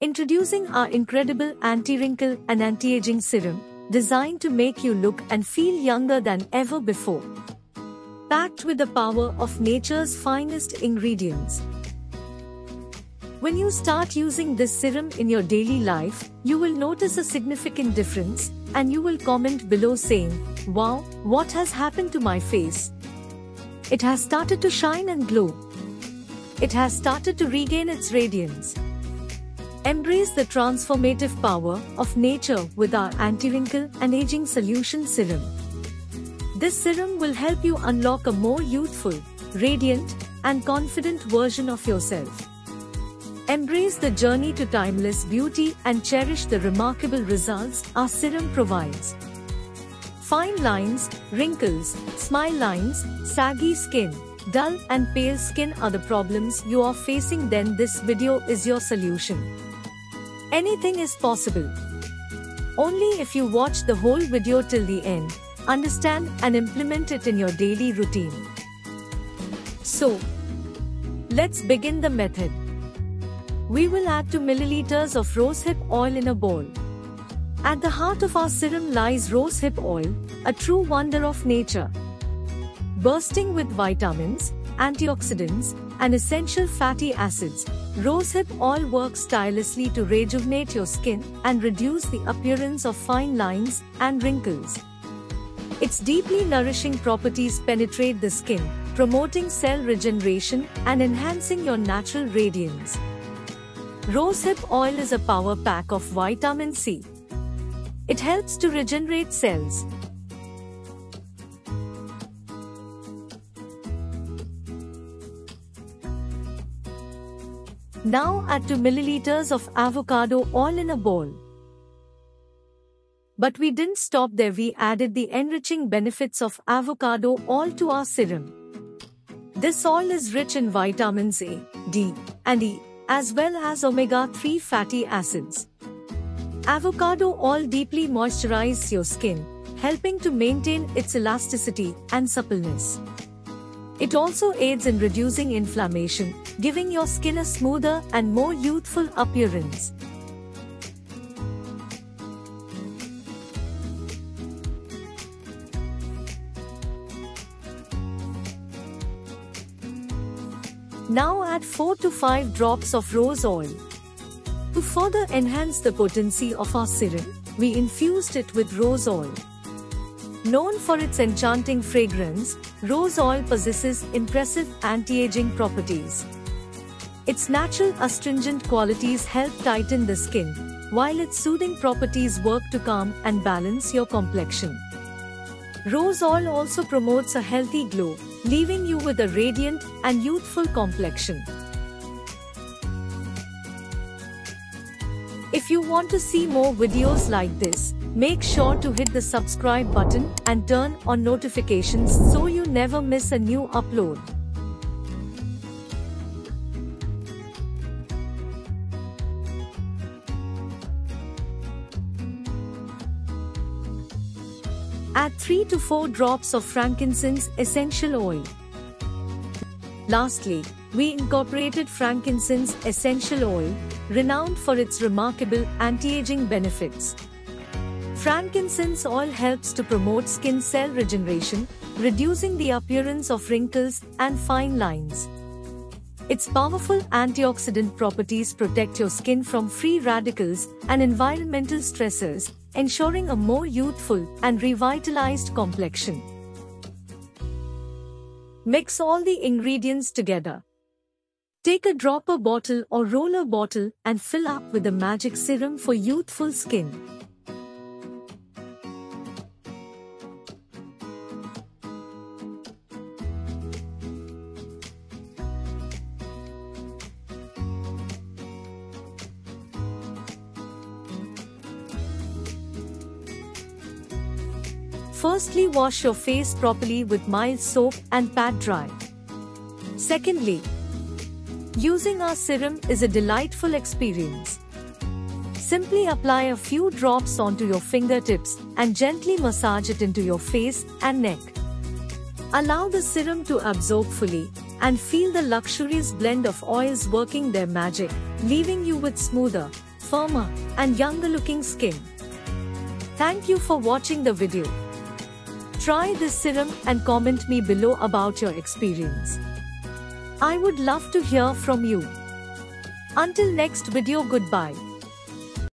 Introducing our incredible anti-wrinkle and anti-aging serum, designed to make you look and feel younger than ever before. Packed with the power of nature's finest ingredients. When you start using this serum in your daily life, you will notice a significant difference, and you will comment below saying, "Wow, what has happened to my face? It has started to shine and glow. It has started to regain its radiance." Embrace the transformative power of nature with our anti-wrinkle and aging solution serum. This serum will help you unlock a more youthful, radiant, and confident version of yourself. Embrace the journey to timeless beauty and cherish the remarkable results our serum provides. Fine lines, wrinkles, smile lines, saggy skin, dull and pale skin are the problems you are facing, then this video is your solution. Anything is possible. Only if you watch the whole video till the end, understand and implement it in your daily routine. So, let's begin the method. We will add 2 milliliters of rosehip oil in a bowl. At the heart of our serum lies rosehip oil, a true wonder of nature. Bursting with vitamins, antioxidants, and essential fatty acids, rosehip oil works tirelessly to rejuvenate your skin and reduce the appearance of fine lines and wrinkles. Its deeply nourishing properties penetrate the skin, promoting cell regeneration and enhancing your natural radiance. Rosehip oil is a power pack of vitamin C. It helps to regenerate cells. Now add 2 milliliters of avocado oil in a bowl. But we didn't stop there, we added the enriching benefits of avocado oil to our serum. This oil is rich in vitamins A, D, and E, as well as omega-3 fatty acids. Avocado oil deeply moisturizes your skin, helping to maintain its elasticity and suppleness. It also aids in reducing inflammation, giving your skin a smoother and more youthful appearance. Now add 4 to 5 drops of rose oil. To further enhance the potency of our serum, we infused it with rose oil. Known for its enchanting fragrance, rose oil possesses impressive anti-aging properties. Its natural astringent qualities help tighten the skin, while its soothing properties work to calm and balance your complexion. Rose oil also promotes a healthy glow, leaving you with a radiant and youthful complexion. If you want to see more videos like this, make sure to hit the subscribe button and turn on notifications so you never miss a new upload. Add 3 to 4 drops of frankincense essential oil. Lastly, we incorporated frankincense essential oil, renowned for its remarkable anti-aging benefits. Frankincense oil helps to promote skin cell regeneration, reducing the appearance of wrinkles and fine lines. Its powerful antioxidant properties protect your skin from free radicals and environmental stressors, ensuring a more youthful and revitalized complexion. Mix all the ingredients together. Take a dropper bottle or roller bottle and fill up with the magic serum for youthful skin. Firstly, wash your face properly with mild soap and pat dry. Secondly, using our serum is a delightful experience. Simply apply a few drops onto your fingertips and gently massage it into your face and neck. Allow the serum to absorb fully and feel the luxurious blend of oils working their magic, leaving you with smoother, firmer, and younger looking skin. Thank you for watching the video. Try this serum and comment me below about your experience. I would love to hear from you. Until next video, goodbye.